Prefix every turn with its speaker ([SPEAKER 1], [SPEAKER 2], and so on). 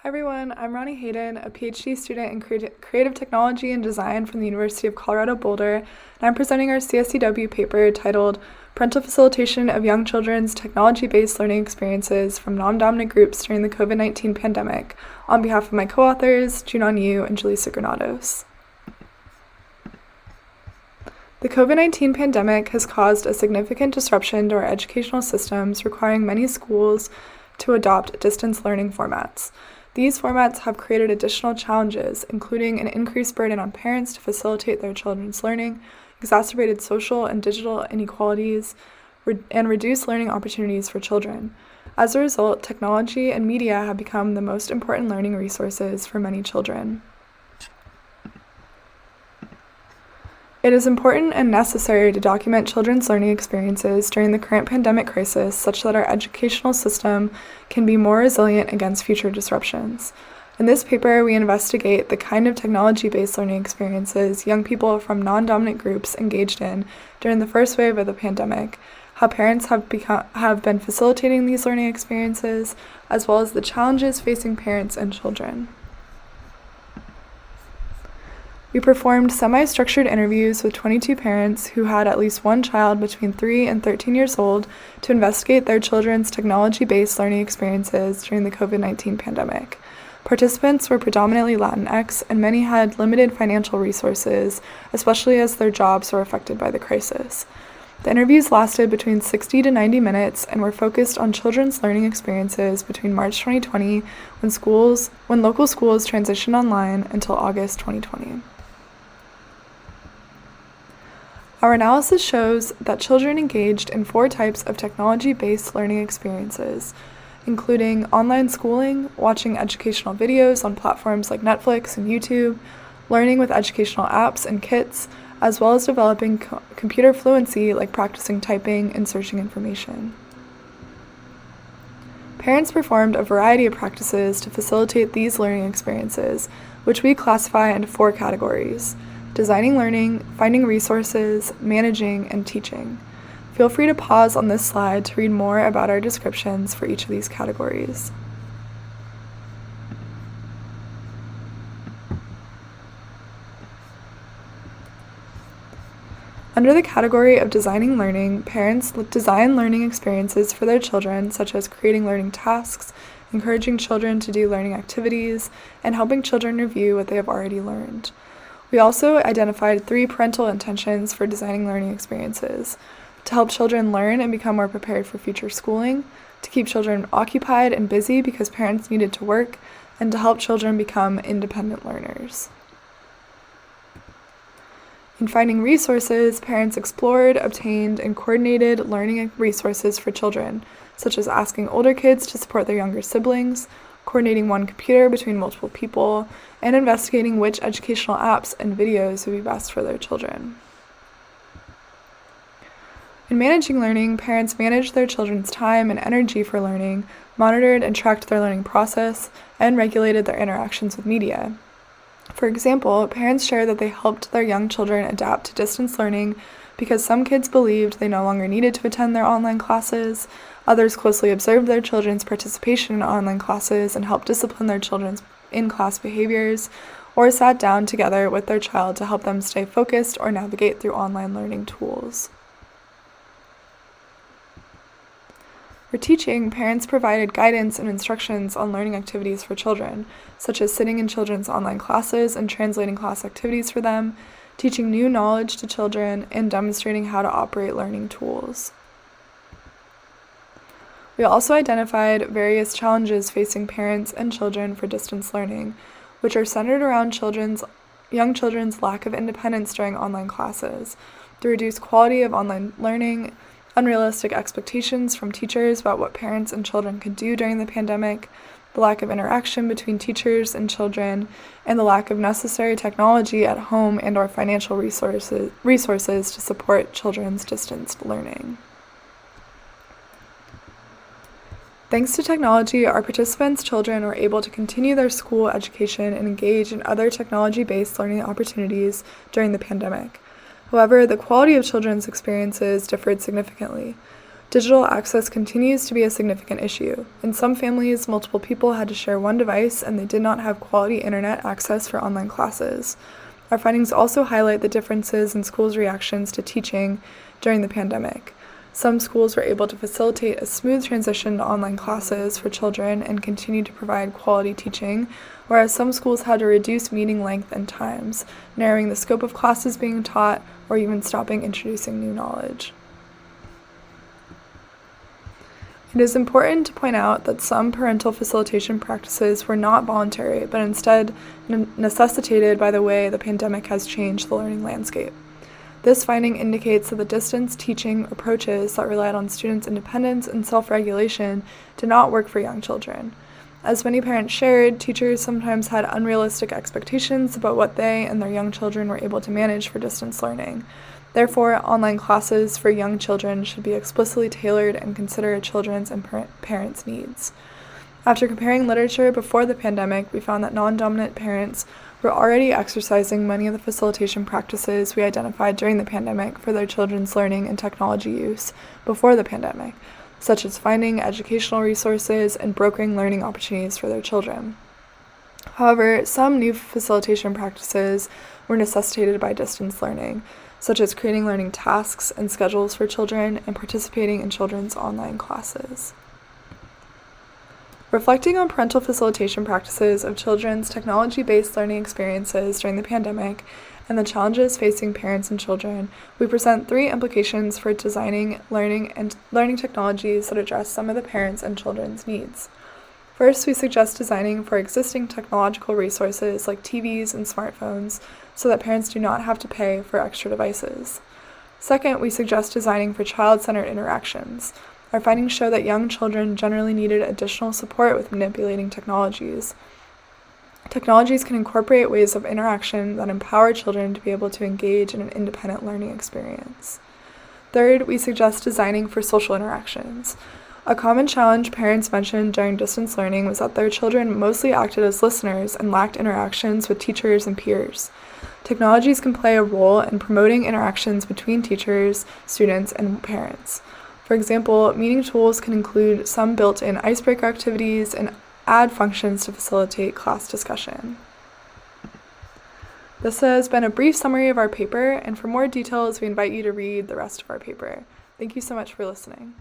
[SPEAKER 1] Hi everyone, I'm Ronni Hayden, a PhD student in Creative Technology and Design from the University of Colorado Boulder, and I'm presenting our CSCW paper titled Parental Facilitation of Young Children's Technology-Based Learning Experiences from Non-Dominant Groups During the COVID-19 Pandemic on behalf of my co-authors, Junnan and Julisa Granados. The COVID-19 pandemic has caused a significant disruption to our educational systems, requiring many schools to adopt distance learning formats. These formats have created additional challenges, including an increased burden on parents to facilitate their children's learning, exacerbated social and digital inequalities, and reduced learning opportunities for children. As a result, technology and media have become the most important learning resources for many children. It is important and necessary to document children's learning experiences during the current pandemic crisis such that our educational system can be more resilient against future disruptions. In this paper, we investigate the kind of technology-based learning experiences young people from non-dominant groups engaged in during the first wave of the pandemic, how parents have been facilitating these learning experiences, as well as the challenges facing parents and children. We performed semi-structured interviews with 22 parents who had at least one child between 3 and 13 years old to investigate their children's technology-based learning experiences during the COVID-19 pandemic. Participants were predominantly Latinx, and many had limited financial resources, especially as their jobs were affected by the crisis. The interviews lasted between 60 to 90 minutes and were focused on children's learning experiences between March 2020, when local schools transitioned online, until August 2020. Our analysis shows that children engaged in 4 types of technology-based learning experiences, including online schooling, watching educational videos on platforms like Netflix and YouTube, learning with educational apps and kits, as well as developing computer fluency like practicing typing and searching information. Parents performed a variety of practices to facilitate these learning experiences, which we classify into 4 categories: designing learning, finding resources, managing, and teaching. Feel free to pause on this slide to read more about our descriptions for each of these categories. Under the category of designing learning, parents design learning experiences for their children, such as creating learning tasks, encouraging children to do learning activities, and helping children review what they have already learned. We also identified 3 parental intentions for designing learning experiences: to help children learn and become more prepared for future schooling, to keep children occupied and busy because parents needed to work, and to help children become independent learners. In finding resources, parents explored, obtained, and coordinated learning resources for children, such as asking older kids to support their younger siblings, coordinating one computer between multiple people, and investigating which educational apps and videos would be best for their children. In managing learning, parents managed their children's time and energy for learning, monitored and tracked their learning process, and regulated their interactions with media. For example, parents shared that they helped their young children adapt to distance learning because some kids believed they no longer needed to attend their online classes. Others closely observed their children's participation in online classes and helped discipline their children's in-class behaviors, or sat down together with their child to help them stay focused or navigate through online learning tools. For teaching, parents provided guidance and instructions on learning activities for children, such as sitting in children's online classes and translating class activities for them, teaching new knowledge to children, and demonstrating how to operate learning tools. We also identified various challenges facing parents and children for distance learning, which are centered around young children's lack of independence during online classes, the reduced quality of online learning, unrealistic expectations from teachers about what parents and children could do during the pandemic, the lack of interaction between teachers and children, and the lack of necessary technology at home and/or financial resources to support children's distance learning. Thanks to technology, our participants' children were able to continue their school education and engage in other technology-based learning opportunities during the pandemic. However, the quality of children's experiences differed significantly. Digital access continues to be a significant issue. In some families, multiple people had to share one device and they did not have quality internet access for online classes. Our findings also highlight the differences in schools' reactions to teaching during the pandemic. Some schools were able to facilitate a smooth transition to online classes for children and continue to provide quality teaching, whereas some schools had to reduce meeting length and times, narrowing the scope of classes being taught, or even stopping introducing new knowledge. It is important to point out that some parental facilitation practices were not voluntary, but instead necessitated by the way the pandemic has changed the learning landscape. This finding indicates that the distance teaching approaches that relied on students' independence and self-regulation did not work for young children. As many parents shared, teachers sometimes had unrealistic expectations about what they and their young children were able to manage for distance learning. Therefore, online classes for young children should be explicitly tailored and consider children's and parents' needs. After comparing literature before the pandemic, we found that non-dominant parents were already exercising many of the facilitation practices we identified during the pandemic for their children's learning and technology use before the pandemic, such as finding educational resources and brokering learning opportunities for their children. However, some new facilitation practices were necessitated by distance learning, such as creating learning tasks and schedules for children and participating in children's online classes. Reflecting on parental facilitation practices of children's technology-based learning experiences during the pandemic and the challenges facing parents and children, we present 3 implications for designing learning technologies that address some of the parents' and children's needs. First, we suggest designing for existing technological resources like TVs and smartphones so that parents do not have to pay for extra devices. Second, we suggest designing for child-centered interactions. Our findings show that young children generally needed additional support with manipulating technologies. Technologies can incorporate ways of interaction that empower children to be able to engage in an independent learning experience. Third, we suggest designing for social interactions. A common challenge parents mentioned during distance learning was that their children mostly acted as listeners and lacked interactions with teachers and peers. Technologies can play a role in promoting interactions between teachers, students, and parents. For example, meeting tools can include some built-in icebreaker activities and add functions to facilitate class discussion. This has been a brief summary of our paper, and for more details, we invite you to read the rest of our paper. Thank you so much for listening.